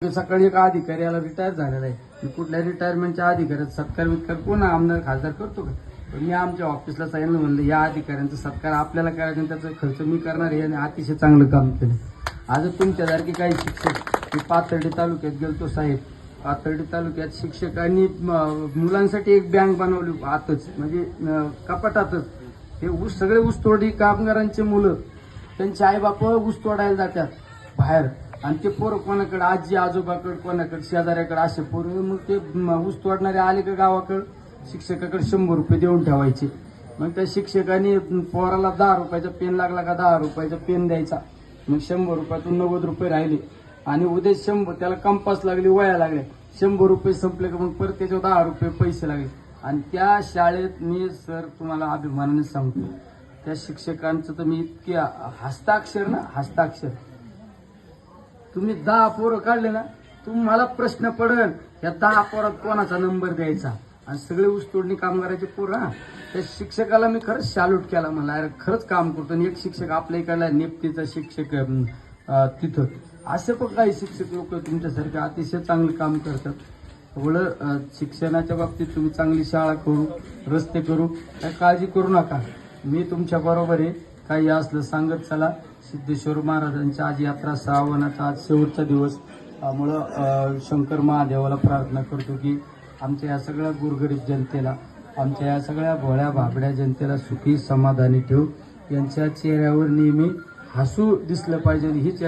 सकाळी एक अधिकारी याला रिटायर झालेला आहे. मी कुठल्या रिटायरमेंटच्या अधिकाऱ्याचा सत्कार वित्कार कोण आमदार खासदार करतो का? पण मी आमच्या ऑफिसला सांगितलं, म्हणलं या अधिकाऱ्यांचा सत्कार आपल्याला करायचा आणि त्याचा खर्च मी करणार आहे. आणि अतिशय चांगलं काम केलं. आज तुमच्यासारखे काही शिक्षक, मी पाथर्डी तालुक्यात गेलतो साहेब. पाथर्डी तालुक्यात शिक्षकांनी मुलांसाठी एक बँक बनवली आतच, म्हणजे कपाटातच. ते ऊस सगळे ऊसतोडी कामगारांचे मुलं त्यांचे आईबाप ऊस तोडायला जातात बाहेर, आणि ते पोरं कोणाकडे आजी आजोबाकडे कोणाकडे शेजाऱ्याकडे असे पोरं, मग ते ऊस तोडणारे आले का गावाकडे शिक्षकाकडे 100 रुपये देऊन ठेवायचे. मग त्या शिक्षकांनी पोराला 10 रुपयाचा पेन लागला का 10 रुपयाचा पेन द्यायचा. मग 100 रुपयातून 90 रुपये राहिले. आणि उद्या 100 त्याला कंपास लागली, वया लागल्या, 100 रुपये संपले का मग परत त्याच्यावर 10 रुपये पैसे लागले. आणि त्या शाळेत मी सर तुम्हाला अभिमानाने सांगतो, त्या शिक्षकांचं तर मी इतके हस्ताक्षर तुम्ही 10 पोरं काढले ना, तुम्हाला प्रश्न पडेल या 10 पोरात कोणाचा नंबर द्यायचा. आणि सगळे ऊसतोडणी कामगाराचे पोरं. त्या शिक्षकाला मी खरंच सॅल्यूट केला, म्हणला अरे खरंच काम करतो. आणि एक शिक्षक आपल्या इकडला नेप्तीचा शिक्षक तिथं. असे पण काही शिक्षक लोक तुमच्यासारखे अतिशय चांगलं काम करतात. एवढं शिक्षणाच्या बाबतीत तुम्ही चांगली शाळा करू, रस्ते करू, काय काळजी करू नका. मी तुमच्या बरोबर आहे. काही असलं सांगत चला. सिद्धेश्वर महाराजांची आज यात्रा, श्रावणाचा आज शेवटचा दिवस. त्यामुळं शंकर महादेवाला प्रार्थना करतो की आमच्या या सगळ्या गोरगरीब जनतेला, आमच्या या सगळ्या भोळ्या भाबड्या जनतेला सुखी समाधानी ठेवू. यांच्या चेहऱ्यावर नेहमी हसू दिसलं पाहिजे हीच